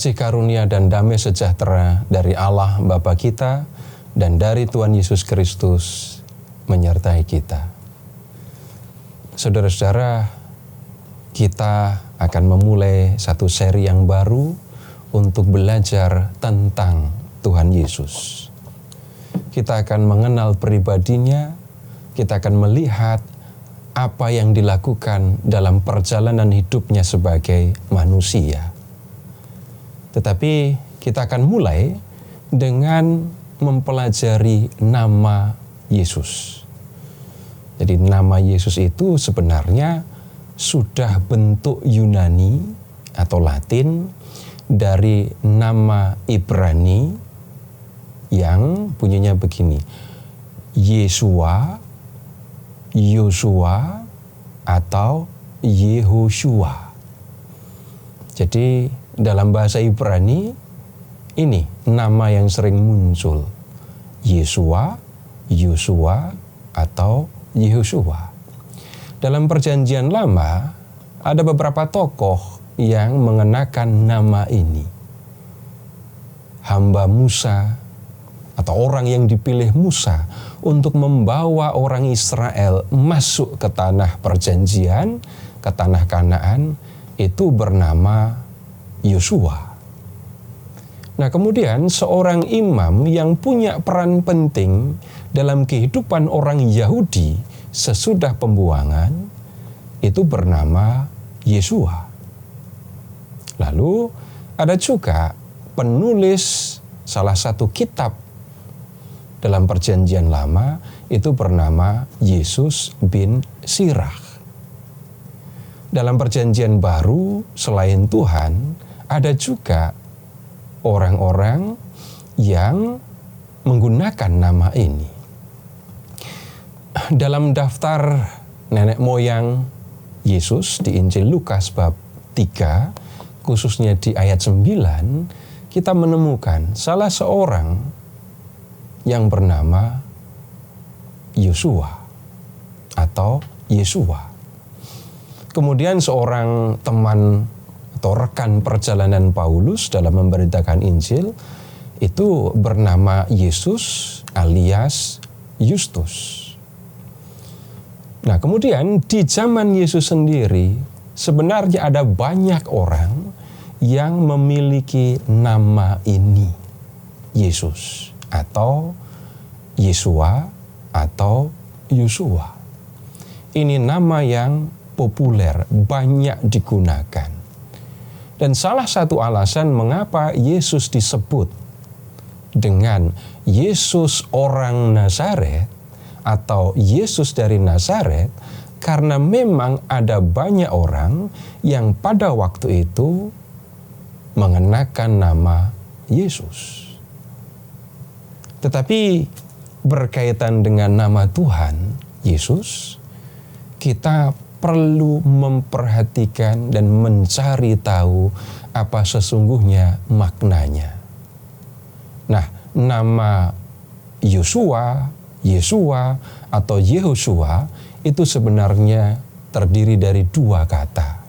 Kasih karunia dan damai sejahtera dari Allah Bapa kita dan dari Tuhan Yesus Kristus menyertai kita. Saudara-saudara, kita akan memulai satu seri yang baru untuk belajar tentang Tuhan Yesus. Kita akan mengenal pribadinya, kita akan melihat apa yang dilakukan dalam perjalanan hidupnya sebagai manusia. Tetapi kita akan mulai dengan mempelajari nama Yesus. Jadi nama Yesus itu sebenarnya sudah bentuk Yunani atau Latin dari nama Ibrani yang bunyinya begini: Yesua, Yosua, atau Yehoshua. Jadi dalam bahasa Ibrani ini nama yang sering muncul: Yesua, Yosua, atau Yehoshua. Dalam Perjanjian Lama ada beberapa tokoh yang mengenakan nama ini. Hamba Musa atau orang yang dipilih Musa untuk membawa orang Israel masuk ke tanah perjanjian, ke tanah Kanaan, itu bernama Yosua. Nah, kemudian seorang imam yang punya peran penting dalam kehidupan orang Yahudi sesudah pembuangan itu bernama Yesua. Lalu ada juga penulis salah satu kitab dalam Perjanjian Lama itu bernama Yesus bin Sirach. Dalam Perjanjian Baru selain Tuhan ada juga orang-orang yang menggunakan nama ini. Dalam daftar nenek moyang Yesus di Injil Lukas bab 3, khususnya di ayat 9, kita menemukan salah seorang yang bernama Yosua atau Yesua. Kemudian seorang teman atau rekan perjalanan Paulus dalam memberitakan Injil itu bernama Yesus alias Justus. Nah, kemudian di zaman Yesus sendiri sebenarnya ada banyak orang yang memiliki nama ini, Yesus atau Yesua atau Yosua. Ini nama yang populer, banyak digunakan. Dan salah satu alasan mengapa Yesus disebut dengan Yesus orang Nazaret atau Yesus dari Nazaret, karena memang ada banyak orang yang pada waktu itu mengenakan nama Yesus. Tetapi berkaitan dengan nama Tuhan Yesus, kita perlu memperhatikan dan mencari tahu apa sesungguhnya maknanya. Nah, nama Yosua, Yesua, atau Yehoshua itu sebenarnya terdiri dari dua kata,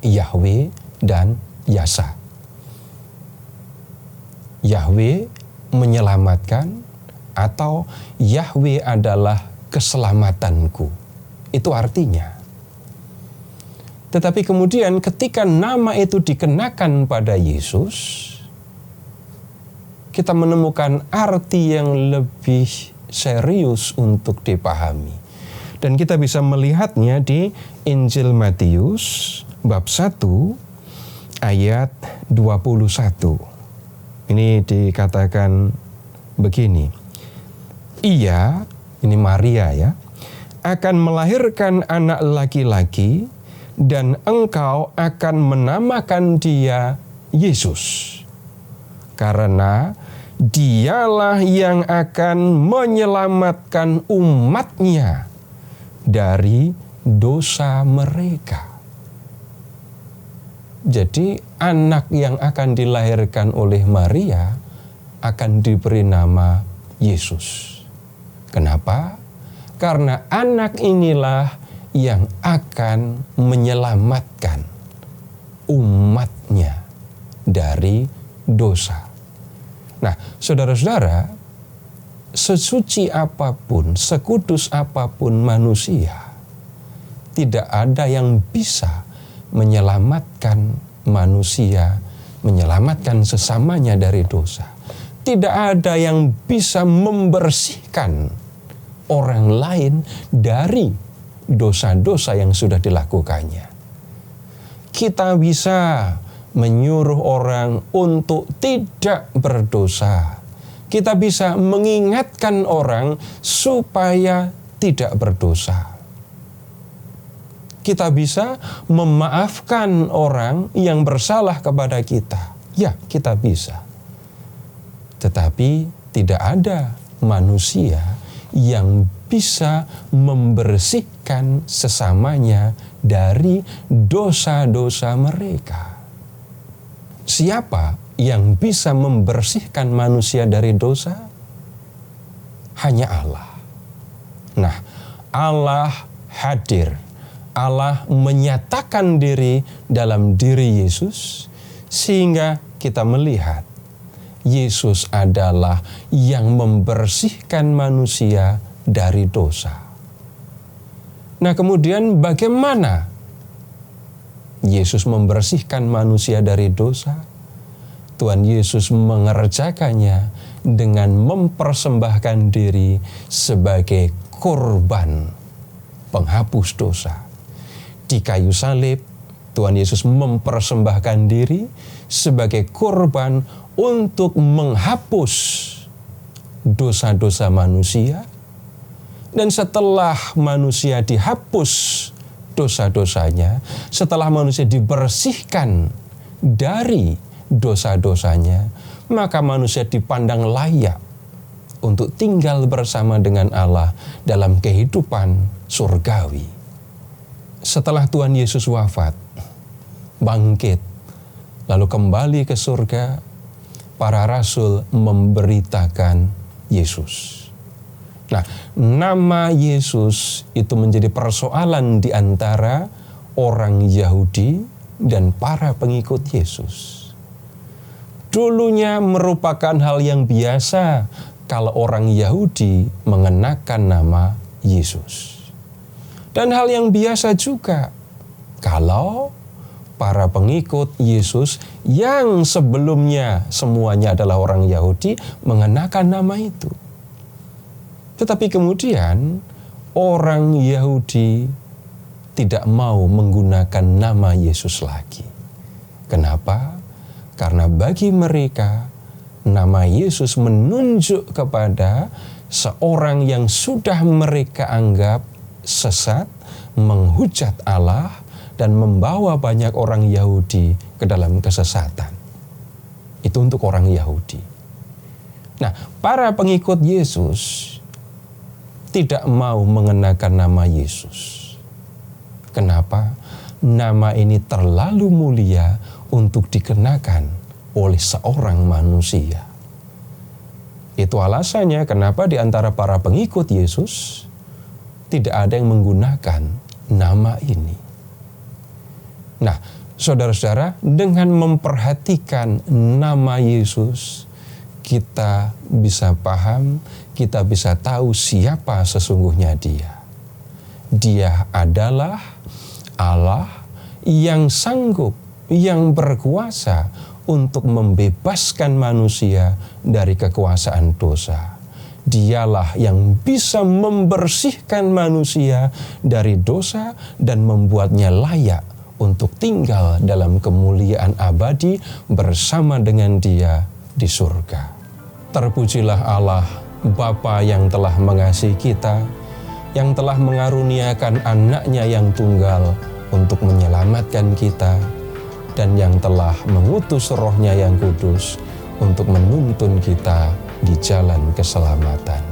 Yahweh dan Yasa. Yahweh menyelamatkan atau Yahweh adalah keselamatanku. Itu artinya. Tetapi kemudian ketika nama itu dikenakan pada Yesus, kita menemukan arti yang lebih serius untuk dipahami. Dan kita bisa melihatnya di Injil Matius bab 1 ayat 21. Ini dikatakan begini. Ia, ini Maria ya, akan melahirkan anak laki-laki dan engkau akan menamakan dia Yesus. Karena dialah yang akan menyelamatkan umatnya dari dosa mereka. Jadi anak yang akan dilahirkan oleh Maria akan diberi nama Yesus. Kenapa? Karena anak inilah yang akan menyelamatkan umatnya dari dosa. Nah, saudara-saudara, sesuci apapun, sekudus apapun manusia, tidak ada yang bisa menyelamatkan manusia, menyelamatkan sesamanya dari dosa. Tidak ada yang bisa membersihkan orang lain dari dosa-dosa yang sudah dilakukannya. Kita bisa menyuruh orang untuk tidak berdosa. Kita bisa mengingatkan orang supaya tidak berdosa. Kita bisa memaafkan orang yang bersalah kepada kita. Ya, kita bisa. Tetapi tidak ada manusia yang bisa membersihkan sesamanya dari dosa-dosa mereka. Siapa yang bisa membersihkan manusia dari dosa? Hanya Allah. Nah, Allah hadir. Allah menyatakan diri dalam diri Yesus, sehingga kita melihat Yesus adalah yang membersihkan manusia dari dosa. Nah, kemudian bagaimana Yesus membersihkan manusia dari dosa? Tuhan Yesus mengerjakannya dengan mempersembahkan diri sebagai korban penghapus dosa. Di kayu salib, Tuhan Yesus mempersembahkan diri sebagai korban untuk menghapus dosa-dosa manusia. Dan setelah manusia dihapus dosa-dosanya, setelah manusia dibersihkan dari dosa-dosanya, maka manusia dipandang layak untuk tinggal bersama dengan Allah dalam kehidupan surgawi. Setelah Tuhan Yesus wafat, bangkit, lalu kembali ke surga, para rasul memberitakan Yesus. Nah, nama Yesus itu menjadi persoalan di antara orang Yahudi dan para pengikut Yesus. Dulunya merupakan hal yang biasa kalau orang Yahudi mengenakan nama Yesus. Dan hal yang biasa juga kalau para pengikut Yesus yang sebelumnya semuanya adalah orang Yahudi mengenakan nama itu. Tetapi kemudian orang Yahudi tidak mau menggunakan nama Yesus lagi. Kenapa? Karena bagi mereka nama Yesus menunjuk kepada seorang yang sudah mereka anggap sesat, menghujat Allah, dan membawa banyak orang Yahudi ke dalam kesesatan. Itu untuk orang Yahudi. Nah, para pengikut Yesus tidak mau mengenakan nama Yesus. Kenapa? Nama ini terlalu mulia untuk dikenakan oleh seorang manusia. Itu alasannya kenapa di antara para pengikut Yesus tidak ada yang menggunakan nama ini. Nah, saudara-saudara, dengan memperhatikan nama Yesus, kita bisa paham, kita bisa tahu siapa sesungguhnya Dia. Dia adalah Allah yang sanggup, yang berkuasa untuk membebaskan manusia dari kekuasaan dosa. Dialah yang bisa membersihkan manusia dari dosa dan membuatnya layak untuk tinggal dalam kemuliaan abadi bersama dengan Dia di surga. Terpujilah Allah, Bapa yang telah mengasihi kita, yang telah mengaruniakan anaknya yang tunggal untuk menyelamatkan kita, dan yang telah mengutus Roh-Nya yang kudus untuk menuntun kita di jalan keselamatan.